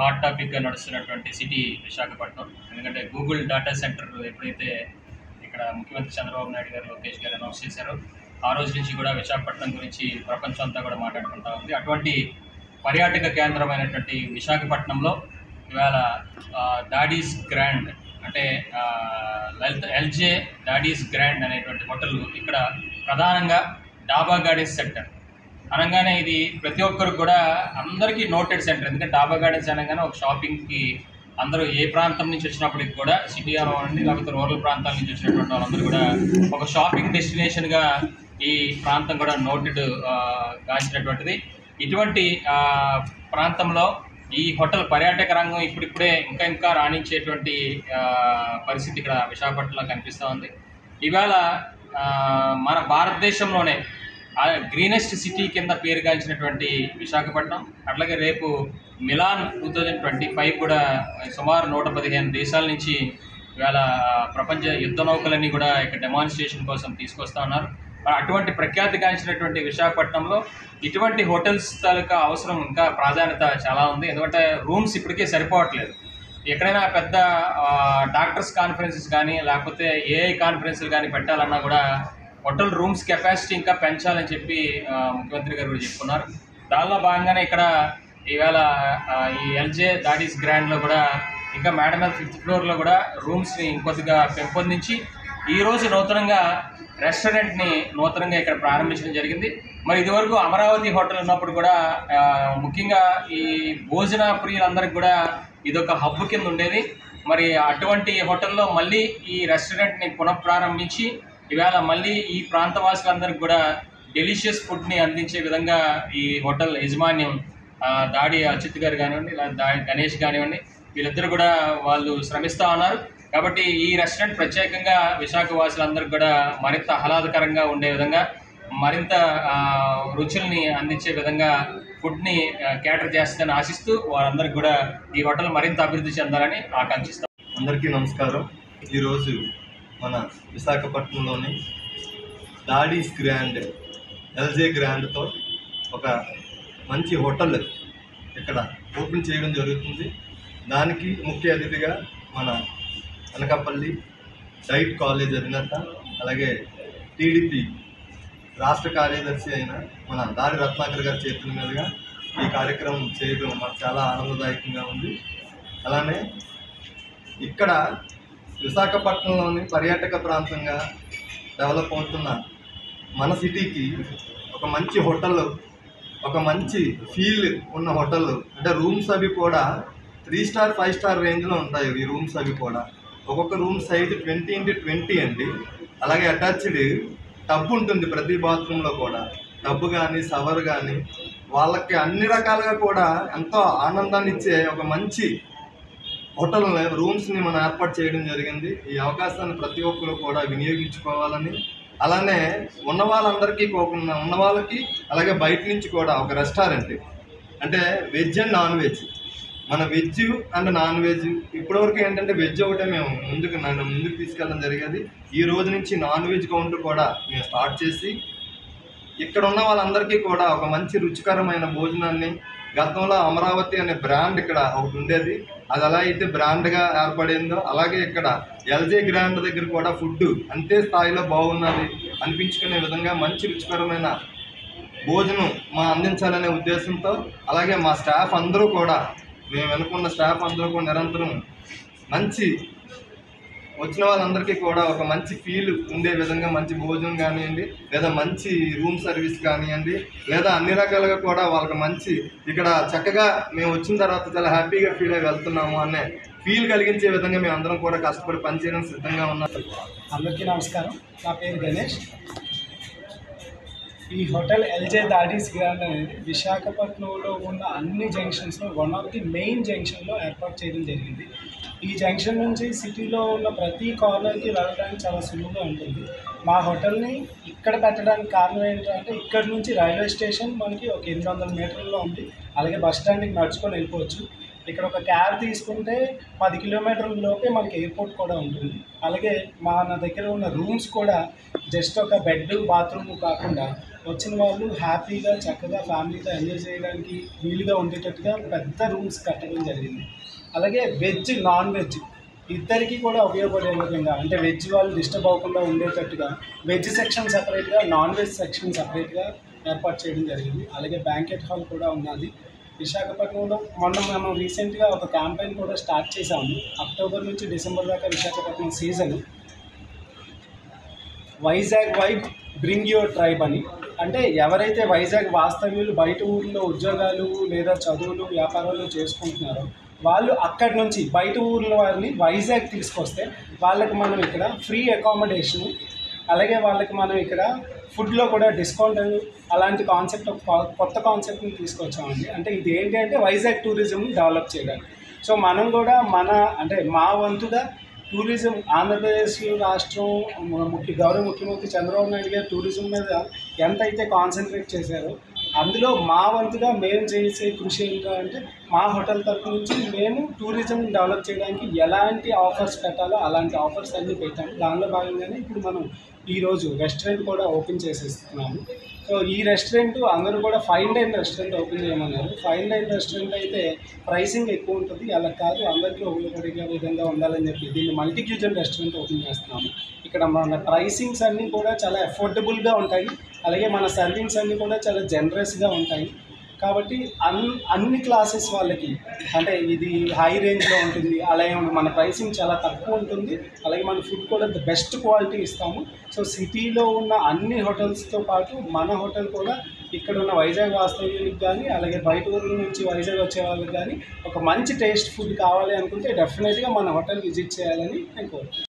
Hot టాపిక్గా నడుస్తున్నటువంటి city Visakhapatnam. ఎందుకంటే గూగుల్ డేటా సెంటర్ ఎప్పుడైతే ఇక్కడ ముఖ్యమంత్రి చంద్రబాబు నాయుడు గారు, లోకేష్ గారు అనౌన్స్ చేశారో ఆ రోజు నుంచి కూడా విశాఖపట్నం గురించి ప్రపంచం అంతా కూడా మాట్లాడుకుంటా ఉంది. అటువంటి పర్యాటక కేంద్రమైనటువంటి విశాఖపట్నంలో ఇవాళ డాడీస్ గ్రాండ్ అంటే ఎల్జే డాడీస్ గ్రాండ్ అనేటువంటి హోటల్ ఇక్కడ ప్రధానంగా డాబా గార్డెన్స్ సెంటర్ అనగానే ఇది ప్రతి ఒక్కరు కూడా అందరికీ నోటెడ్ సెంటర్. ఎందుకంటే డాబా గార్డెన్స్ అనగానే ఒక షాపింగ్కి అందరూ ఏ ప్రాంతం నుంచి వచ్చినప్పటికి కూడా సిటీ అవ్వండి లేకపోతే రూరల్ ప్రాంతాల నుంచి వచ్చినటువంటి వాళ్ళందరూ కూడా ఒక షాపింగ్ డెస్టినేషన్గా ఈ ప్రాంతం కూడా నోటెడ్ గాంచినటువంటిది. ఇటువంటి ప్రాంతంలో ఈ హోటల్ పర్యాటక రంగం ఇప్పుడిప్పుడే ఇంకా రాణించేటువంటి పరిస్థితి ఇక్కడ విశాఖపట్నంలో కనిపిస్తూ ఉంది. ఇవాళ మన భారతదేశంలోనే గ్రీనెస్ట్ సిటీ కింద పేరుగాంచినటువంటి విశాఖపట్నం, అట్లాగే రేపు మిలాన్ 2025 కూడా సుమారు 115 దేశాల నుంచి ఇవాళ ప్రపంచ యుద్ధ నౌకలన్నీ కూడా ఇక్కడ డెమాన్స్ట్రేషన్ కోసం తీసుకొస్తా ఉన్నారు. అటువంటి ప్రఖ్యాతిగాంచినటువంటి విశాఖపట్నంలో ఇటువంటి హోటల్స్ తాలూకా అవసరం ఇంకా ప్రాధాన్యత చాలా ఉంది. ఎందుకంటే రూమ్స్ ఇప్పటికే సరిపోవట్లేదు. ఎక్కడైనా పెద్ద డాక్టర్స్ కాన్ఫరెన్సెస్ కానీ లేకపోతే ఏఐ కాన్ఫరెన్స్లు కానీ పెట్టాలన్నా కూడా హోటల్ రూమ్స్ కెపాసిటీ ఇంకా పెంచాలని చెప్పి ముఖ్యమంత్రి గారు కూడా చెప్పుకున్నారు. దానిలో భాగంగానే ఇక్కడ ఈవేళ ఈ ఎల్జే డాడీస్ గ్రాండ్లో కూడా ఇంకా మేడమల్ 5th ఫ్లోర్లో కూడా రూమ్స్ని ఇంకొద్దిగా పెంపొందించి ఈరోజు నూతనంగా రెస్టారెంట్ని నూతనంగా ఇక్కడ ప్రారంభించడం జరిగింది. మరి ఇదివరకు అమరావతి హోటల్ ఉన్నప్పుడు కూడా ముఖ్యంగా ఈ భోజన ప్రియులందరికీ కూడా ఇదొక హబ్ కింద ఉండేది. మరి అటువంటి హోటల్లో మళ్ళీ ఈ రెస్టారెంట్ని పునఃప్రారంభించి ఇవాళ మళ్ళీ ఈ ప్రాంతవాసులందరికీ కూడా డెలిషియస్ ఫుడ్ని అందించే విధంగా ఈ హోటల్ యాజమాన్యం దాడి అచ్యుత్ గారు కానివ్వండి లేదా గణేష్ కానివ్వండి వీళ్ళిద్దరూ కూడా వాళ్ళు శ్రమిస్తూ ఉన్నారు. కాబట్టి ఈ రెస్టారెంట్ ప్రత్యేకంగా విశాఖ వాసులందరికీ కూడా మరింత ఆహ్లాదకరంగా ఉండే విధంగా మరింత రుచుల్ని అందించే విధంగా ఫుడ్ని క్యాటర్ చేస్తుందని ఆశిస్తూ వారందరికీ కూడా ఈ హోటల్ మరింత అభివృద్ధి చెందాలని ఆకాంక్షిస్తాం. అందరికీ నమస్కారం. ఈరోజు మన విశాఖపట్నంలోని డాడీస్ గ్రాండ్ ఎల్జే గ్రాండ్తో ఒక మంచి హోటల్ ఇక్కడ ఓపెన్ చేయడం జరుగుతుంది. దానికి ముఖ్య అతిథిగా మన అనకాపల్లి డైట్ కాలేజ్ అధినేత అలాగే టీడీపీ రాష్ట్ర కార్యదర్శి అయిన మన దారి రత్నాకర్ గారి చేతుల మీదుగా ఈ కార్యక్రమం చేయడం మాకు చాలా ఆనందదాయకంగా ఉంది. అలానే ఇక్కడ విశాఖపట్నంలోని పర్యాటక ప్రాంతంగా డెవలప్ అవుతున్న మన సిటీకి ఒక మంచి హోటల్, ఒక మంచి ఫీల్ ఉన్న హోటల్ అంటే రూమ్స్ అవి కూడా 3 స్టార్ 5 స్టార్ రేంజ్లో ఉంటాయి. ఈ రూమ్స్ అవి కూడా ఒక్కొక్క రూమ్ సైజు 20x20 అండి. అలాగే అటాచ్డ్ టబ్ ఉంటుంది ప్రతి బాత్రూంలో కూడా. టబ్ కానీ షవర్ కానీ వాళ్ళకి అన్ని రకాలుగా కూడా ఎంతో ఆనందాన్ని ఇచ్చే ఒక మంచి హోటల్ రూమ్స్ని మనం ఏర్పాటు చేయడం జరిగింది. ఈ అవకాశాన్ని ప్రతి ఒక్కరు కూడా వినియోగించుకోవాలని, అలానే ఉన్న వాళ్ళందరికీ కాకుండా ఉన్న వాళ్ళకి అలాగే బయట నుంచి కూడా ఒక రెస్టారెంట్ అంటే వెజ్ అండ్ నాన్ వెజ్, మన వెజ్ అండ్ నాన్ వెజ్ ఇప్పటివరకు ఏంటంటే వెజ్ ఒకటే మేము ముందుకు తీసుకెళ్ళడం జరిగేది. ఈ రోజు నుంచి నాన్ వెజ్ కౌంటర్ కూడా మేము స్టార్ట్ చేసి ఇక్కడ ఉన్న వాళ్ళందరికీ కూడా ఒక మంచి రుచికరమైన భోజనాన్ని, గతంలో అమరావతి అనే బ్రాండ్ ఇక్కడ ఒకటి ఉండేది, అది ఎలా అయితే బ్రాండ్గా ఏర్పడిందో అలాగే ఇక్కడ ఎల్జే గ్రాండ్ దగ్గర కూడా ఫుడ్ అంతే స్థాయిలో బాగున్నది అనిపించుకునే విధంగా మంచి రుచికరమైన భోజనం అందించాలనే ఉద్దేశంతో, అలాగే మా స్టాఫ్ అందరూ కూడా మేము వెనుకున్న స్టాఫ్ అందరూ కూడా నిరంతరం మంచి వచ్చిన వాళ్ళందరికీ కూడా ఒక మంచి ఫీల్ ఉండే విధంగా మంచి భోజనం కానివ్వండి లేదా మంచి రూమ్ సర్వీస్ కానివ్వండి లేదా అన్ని రకాలుగా కూడా వాళ్ళకి మంచి ఇక్కడ చక్కగా మేము వచ్చిన తర్వాత చాలా హ్యాపీగా ఫీల్ అయ్యి వెళ్తున్నాము అనే ఫీల్ కలిగించే విధంగా మేము అందరం కూడా కష్టపడి పనిచేయడానికి సిద్ధంగా ఉన్నాం. అందరికీ నమస్కారం. నా పేరు గణేష్. ఈ హోటల్ ఎల్జే డాడీస్ గ్రాండ్ అనేది విశాఖపట్నంలో ఉన్న అన్ని జంక్షన్స్లో వన్ ఆఫ్ ది మెయిన్ జంక్షన్లో ఏర్పాటు చేయడం జరిగింది. ఈ జంక్షన్ నుంచి సిటీలో ఉన్న ప్రతి కార్నర్కి వెళ్ళడానికి చాలా సులువుగా ఉంటుంది. మా హోటల్ని ఇక్కడ పెట్టడానికి కారణం ఏంటంటే ఇక్కడ నుంచి రైల్వే స్టేషన్ మనకి ఒక 800 మీటర్లలో ఉంది. అలాగే బస్ స్టాండ్కి నడుచుకొని వెళ్ళిపోవచ్చు. ఇక్కడ ఒక క్యాబ్ తీసుకుంటే 10 కిలోమీటర్ల లోపే మనకి ఎయిర్పోర్ట్ కూడా ఉంటుంది. అలాగే మన దగ్గర ఉన్న రూమ్స్ కూడా జస్ట్ ఒక బెడ్ బాత్రూమ్ కాకుండా వచ్చిన వాళ్ళు హ్యాపీగా చక్కగా ఫ్యామిలీతో ఎంజాయ్ చేయడానికి వీలుగా ఉండేటట్టుగా పెద్ద రూమ్స్ కట్టడం జరిగింది. అలాగే వెజ్ నాన్ వెజ్ ఇద్దరికి కూడా ఉపయోగపడే విధంగా, అంటే వెజ్ వాళ్ళు డిస్టర్బ్ అవ్వకుండా ఉండేటట్టుగా వెజ్ సెక్షన్ సపరేట్గా, నాన్ వెజ్ సెక్షన్ సపరేట్గా ఏర్పాటు చేయడం జరిగింది. అలాగే బ్యాంకెట్ హాల్ కూడా ఉన్నది. విశాఖపట్నంలో మనం రీసెంట్గా ఒక క్యాంపెయిన్ కూడా స్టార్ట్ చేసాము. అక్టోబర్ నుంచి డిసెంబర్ దాకా Visakhapatnam season Vizag vibe bring your tribe అని. అంటే ఎవరైతే వైజాగ్ వాస్తవ్యులు బయట ఊర్లో ఉద్యోగాలు లేదా చదువులు వ్యాపారాలు చేసుకుంటున్నారో వాళ్ళు అక్కడి నుంచి బయట ఊర్ల వారిని వైజాగ్ తీసుకొస్తే వాళ్ళకి మనం ఇక్కడ ఫ్రీ అకామిడేషను, అలాగే వాళ్ళకి మనం ఇక్కడ ఫుడ్లో కూడా డిస్కౌంట్ అలాంటి కాన్సెప్ట్, కొత్త కాన్సెప్ట్ని తీసుకొచ్చామండి. అంటే ఇది ఏంటి అంటే వైజాగ్ టూరిజంని డెవలప్ చేయడానికి. సో మనం కూడా అంటే మా వంతుగా టూరిజం, ఆంధ్రప్రదేశ్ రాష్ట్రం గౌరవ ముఖ్యమంత్రి చంద్రబాబు నాయుడు గారు టూరిజం మీద ఎంతైతే కాన్సన్ట్రేట్ చేశారో అందులో మా వంతుగా మేము చేసే కృషి ఏంటంటే మా హోటల్ తరఫు నుంచి మేము టూరిజం డెవలప్ చేయడానికి ఎలాంటి ఆఫర్స్ పెట్టాలో అలాంటి ఆఫర్స్ అన్నీ పెట్టాము. దానిలో భాగంగానే ఇప్పుడు మనం ఈరోజు రెస్టారెంట్ కూడా ఓపెన్ చేసేస్తున్నాము. సో ఈ రెస్టారెంట్ అందరూ కూడా ఫైన్ డైన్ రెస్టారెంట్ ఓపెన్ చేయమన్నారు. ఫైన్ డైన్ రెస్టారెంట్ అయితే ప్రైసింగ్ ఎక్కువ ఉంటుంది, అలా కాదు అందరికీ ఉపయోగపడే విధంగా ఉండాలని చెప్పి దీన్ని మల్టీ క్యూజన్ రెస్టారెంట్ ఓపెన్ చేస్తున్నాము. ఇక్కడ మన ప్రైసింగ్స్ అన్నీ కూడా చాలా అఫోర్డబుల్గా ఉంటాయి, అలాగే మన సర్వింగ్స్ అన్నీ కూడా చాలా జనరస్గా ఉంటాయి. కాబట్టి అన్ని క్లాసెస్ వాళ్ళకి, అంటే ఇది హై రేంజ్లో ఉంటుంది, అలాగే మన ప్రైసింగ్ చాలా తక్కువ ఉంటుంది, అలాగే మన ఫుడ్ కూడా ద బెస్ట్ క్వాలిటీ ఇస్తాము. సో సిటీలో ఉన్న అన్ని హోటల్స్తో పాటు మన హోటల్ కూడా ఇక్కడ ఉన్న వైజాగ్ వాస్తవ్యులకు కానీ అలాగే బయట ఊర్ల నుంచి వైజాగ్ వచ్చే వాళ్ళకి కానీ ఒక మంచి టేస్ట్ ఫుడ్ కావాలి అనుకుంటే డెఫినెట్గా మన హోటల్ విజిట్ చేయాలని నేను కోరుకుంటున్నాను.